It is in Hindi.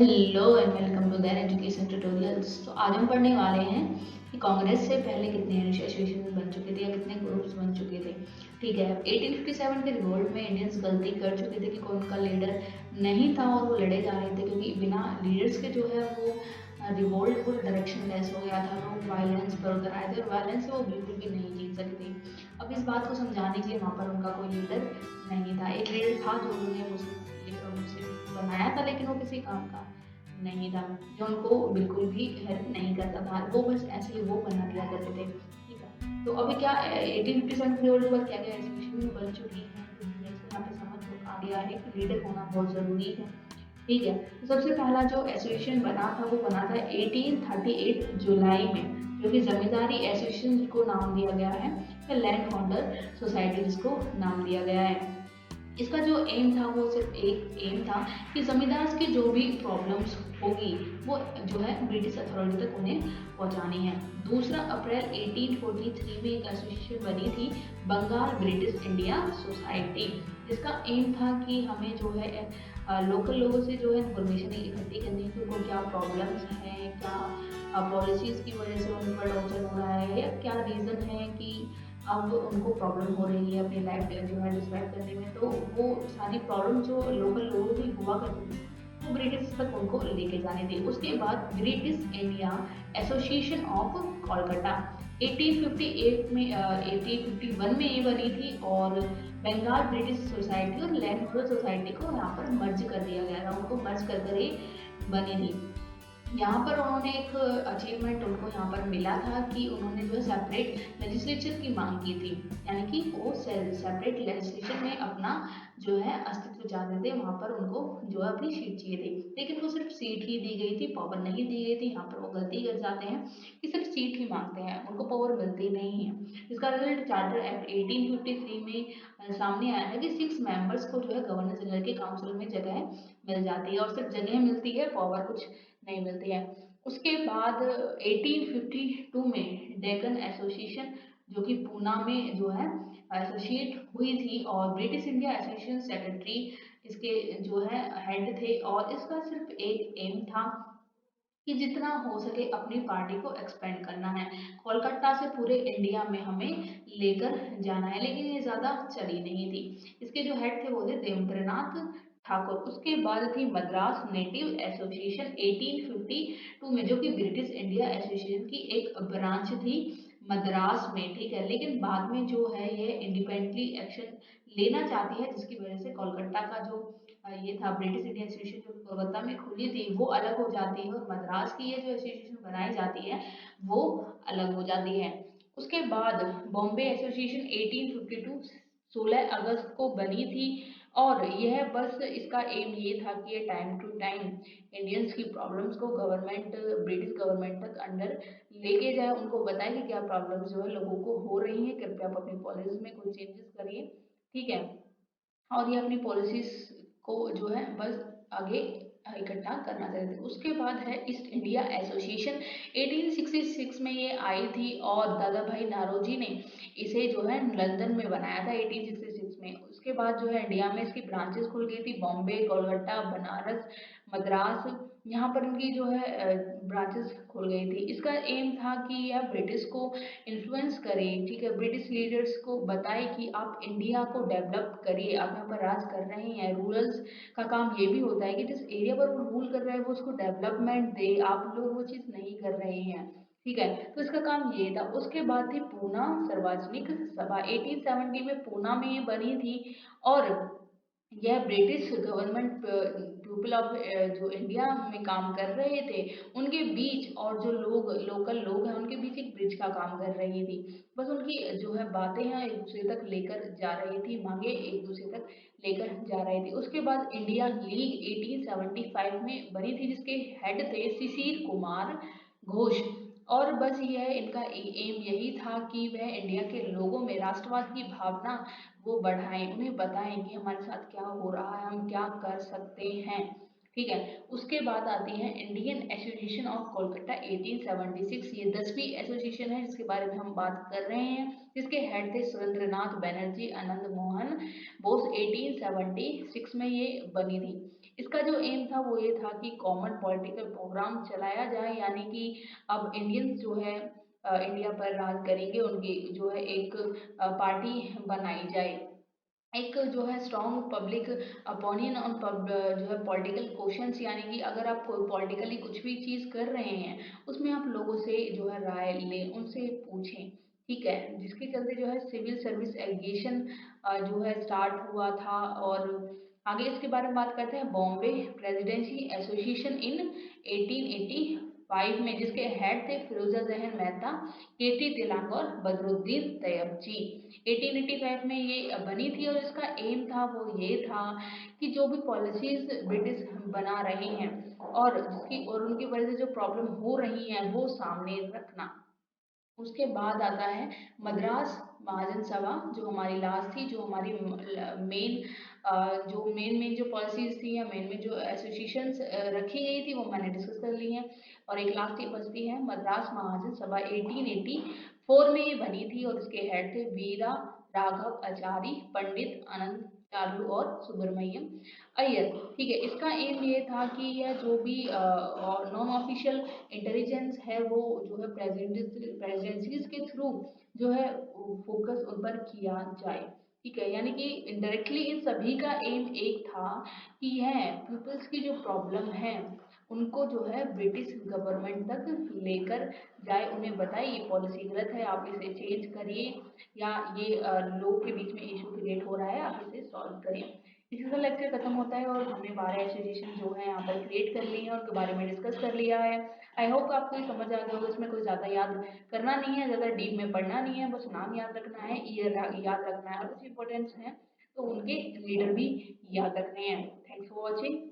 Hello and welcome to their education tutorials. तो आज हम पढ़ने वाले हैं कि कांग्रेस से पहले कितने एसोसिएशन बन चुके थे या कितने ग्रुप्स बन चुके थे। ठीक है, 1857 के रिवोल्ट में इंडियंस गलती कर चुके थे कि कोई उनका लीडर नहीं था और वो लड़े जा रहे थे, क्योंकि बिना लीडर्स के जो है वो रिवोल्ट फुल डायरेक्शन लेस हो गया था। लोग वायलेंस पर उतर आए थे और वायलेंस से वो बिल्कुल भी नहीं जीत सकते। अब इस बात को समझाने के लिए वहाँ पर उनका कोई लीडर नहीं था। एक लीडर था जो उन्होंने मुझसे बनाया था, लेकिन वो किसी काम का नहीं था, जो उनको बिल्कुल भी हेल्प नहीं करता था। वो बस ऐसे ही वो बना दिया करते थे। ठीक है, तो अभी क्या 1857 के बाद क्या क्या एसोसिएशन बन चुकी है, तो यहाँ पे समझ आ गया है कि लीडर होना बहुत जरूरी है। ठीक है, तो सबसे पहला जो एसोसिएशन बना था वो बना था 1838 जुलाई में, जो कि जमींदारी एसोसिएशन को नाम दिया गया है, या लैंड होल्डर सोसाइटी जिसको नाम दिया गया है। इसका जो एम था वो सिर्फ एक एम था कि जमींदार की जो भी प्रॉब्लम्स होगी वो जो है ब्रिटिश अथॉरिटी तक उन्हें पहुंचानी है। दूसरा अप्रैल 1843 में एक एसोसिएशन बनी थी, बंगाल ब्रिटिश इंडिया सोसाइटी, जिसका एम था कि हमें जो है लोकल लोगों से जो है इन्फॉर्मेशन इकट्ठी करनी है कि उनको क्या प्रॉब्लम्स हैं, क्या पॉलिसीज की वजह से उन पर टॉर्चर हो रहा है, या क्या रीज़न है कि अब उनको प्रॉब्लम हो रही है अपनी लाइफ जो है डिस्क्राइब करने में। तो वो सारी प्रॉब्लम जो लोकल लोगों की हुआ करती थी वो ब्रिटिश तक उनको लेके जाने थे। उसके बाद British India association of Kolkata 1858 में 1851 में ये बनी थी, और बंगाल ब्रिटिश सोसाइटी और लैंड होल्डर सोसाइटी को यहाँ पर मर्ज कर दिया गया था। उनको मर्ज कर कर ही बनी थी। यहाँ पर उन्होंने एक अचीवमेंट उनको यहाँ पर मिला था कि उन्होंने जो है सेपरेट लेजिस्लेचर की मांग की थी, यानी कि वो सेपरेट लेजिस्लेचर में अपना जो है अस्तित्व चाहते थे। वहाँ पर उनको जो है अपनी सीट चाहिए थी, लेकिन वो सिर्फ सीट ही दी गई थी, पावर नहीं दी गई थी। यहाँ पर वो गलती कर जाते हैं कि सिर्फ सीट ही मांगते हैं, उनको पावर मिलती नहीं है। इसका रिजल्ट चार्टर एक्ट 1853 में सामने आया है कि 6 मेंबर्स को जो है गवर्नर जनरल के काउंसिल में जगह मिल जाती है, और सिर्फ जगह मिलती है, पावर कुछ नहीं मिलती है। उसके बाद 1852 में डेक्कन एसोसिएशन, जो कि पूना में जो है एसोसिएट हुई थी, और ब्रिटिश इंडिया एसोसिएशन सेक्रेटरी इसके जो है हेड थे, और इसका सिर्फ एक एम था कि जितना हो सके अपनी पार्टी को एक्सपेंड करना है, कोलकाता से पूरे इंडिया में हमें लेकर जाना है। लेकिन ये ज़्यादा चली नहीं थी। इसके जो हेड थे वो थे देवेंद्रनाथ ठाकुर। उसके बाद थी मद्रास नेटिव एसोसिएशन 1852 में, जो कि ब्रिटिश इंडिया एसोसिएशन की एक ब्रांच थी मद्रास में। ठीक है, लेकिन बाद में जो है ये इंडिपेंडेंटली एक्शन लेना चाहती है, जिसकी वजह से कोलकाता का जो ये था ब्रिटिश इंडिया एसोसिएशन जो कोलकाता में खुली थी वो अलग हो जाती है, और मद्रास की ये जो एसोसिएशन बनाई जाती है वो अलग हो जाती है। उसके बाद बॉम्बे एसोसिएशन 1852 16 अगस्त को बनी थी, और यह बस इसका एम ये था कि ये टाइम टू टाइम इंडियंस की प्रॉब्लम्स को गवर्नमेंट ब्रिटिश गवर्नमेंट तक अंडर लेके जाए, उनको बताए कि क्या प्रॉब्लम्स जो है लोगों को हो रही है, कृपया आप अपनी पॉलिसीज में कोई चेंजेस करिए। ठीक है, और ये अपनी पॉलिसीज को जो है बस आगे इकट्ठा करना चाहते थे। उसके बाद है ईस्ट इंडिया एसोसिएशन 1866 में ये आई थी, और दादा भाई नारोजी ने इसे जो है लंदन में बनाया था 1866 में। उसके बाद जो है इंडिया में इसकी ब्रांचेस खुल गई थी, बॉम्बे, कोलकाता, बनारस, मद्रास, यहाँ पर इनकी जो है ब्रांचेस खुल गई थी। इसका एम था कि यह ब्रिटिश को इन्फ्लुएंस करे। ठीक है, ब्रिटिश लीडर्स को बताए कि आप इंडिया को डेवलप करिए, आप यहाँ पर राज कर रहे हैं। रूरल्स का काम ये भी होता है कि जिस एरिया पर वो रूल कर रहे हैं वो उसको डेवलपमेंट दे, आप लोग वो चीज़ नहीं कर रहे हैं। ठीक है, तो इसका काम ये था। उसके बाद थी पूना सार्वजनिक सभा 1870 में, पूना में ये बनी थी, और यह ब्रिटिश गवर्नमेंट पीपल ऑफ जो इंडिया में काम कर रहे थे उनके बीच, और जो लोग लोकल लोग हैं उनके बीच एक ब्रिज का काम कर रही थी। बस उनकी जो है बातें हैं एक दूसरे तक लेकर जा रही थी, मांगे एक दूसरे तक लेकर जा रही थी। उसके बाद इंडिया लीग 1875 में बनी थी, जिसके हेड थे शिशिर कुमार घोष, और बस यह इनका एम यही था कि वह इंडिया के लोगों में राष्ट्रवाद की भावना वो बढ़ाएं, उन्हें बताएं कि हमारे साथ क्या हो रहा है, हम क्या कर सकते हैं। ठीक है, उसके बाद आती है इंडियन एसोसिएशन ऑफ कोलकाता 1876। ये 10वीं एसोसिएशन है जिसके बारे में हम बात कर रहे हैं, जिसके हेड थे सुरेंद्रनाथ बनर्जी, आनंद मोहन बोस। 1876 में ये बनी थी। इसका जो एम था वो ये था कि कॉमन पॉलिटिकल प्रोग्राम चलाया जाए, यानी कि अब इंडियंस जो है इंडिया पर राज करेंगे, उनकी जो है एक पार्टी बनाई जाए। एक जो है स्ट्रॉन्ग पब्लिक ओपिनियन ऑन जो है पॉलिटिकल क्वेश्चंस, यानी कि अगर आप कोई पॉलिटिकली कुछ भी चीज़ कर रहे हैं उसमें आप लोगों से जो है राय लें, उनसे पूछें, ठीक है। जिसके चलते जो है सिविल सर्विस एजुकेशन जो है स्टार्ट हुआ था। और आगे इसके बारे में बात करते हैं। बॉम्बे प्रेसिडेंसी एसोसिएशन इन 1885 में, जिसके हेड थे फिरोजा जहन मेहता, केटी तिलक और बदरुद्दीन तैयबजी। 1885 में ये बनी थी और इसका एम था वो ये था कि जो भी पॉलिसीज ब्रिटिश बना रहे हैं और जिसकी और उनकी वजह से जो प्रॉब्लम हो रही हैं वो सामने रखना। उसके बाद आता है मद्रास महाजन सभा, जो हमारी लास्ट थी, जो हमारी मेन जो मेन जो पॉलिसीज थी या मेन में जो एसोसिएशंस रखी गई थी वो मैंने डिस्कस कर ली हैं। और एक लास्ट ही बचती है मद्रास महाजन सभा, 1884 में ये बनी थी और इसके हेड थे वीरा राघव आचारी, पंडित आनंद चार्लू और सुब्रमण्यम अय्यर, ठीक है। इसका एम ये था कि यह जो भी नॉन ऑफिशियल इंटेलिजेंस है वो जो है प्रेसिडेंसीज के थ्रू जो है फोकस उन पर किया जाए, ठीक है। यानी कि इनडायरेक्टली इन सभी का एम एक था कि यह पीपल्स की जो प्रॉब्लम है उनको जो है ब्रिटिश गवर्नमेंट तक लेकर जाए, उन्हें बताए ये पॉलिसी गलत है, आप इसे चेंज करिए, या ये लोग के बीच में इशू क्रिएट हो रहा है, आप इसे सॉल्व करिए। इसी से लेक्चर खत्म होता है और हमने 12 एसोसिएशन जो है यहाँ पर क्रिएट कर ली है, उनके बारे में डिस्कस कर लिया है। आई होप आपको ये समझ आ गया होगा। इसमें कोई ज़्यादा याद करना नहीं है, ज़्यादा डीप में पढ़ना नहीं है, बस नाम याद रखना है, ईयर याद रखना है और कुछ इंपॉर्टेंट्स हैं तो उनके लीडर भी याद रखने हैं। Thanks for watching.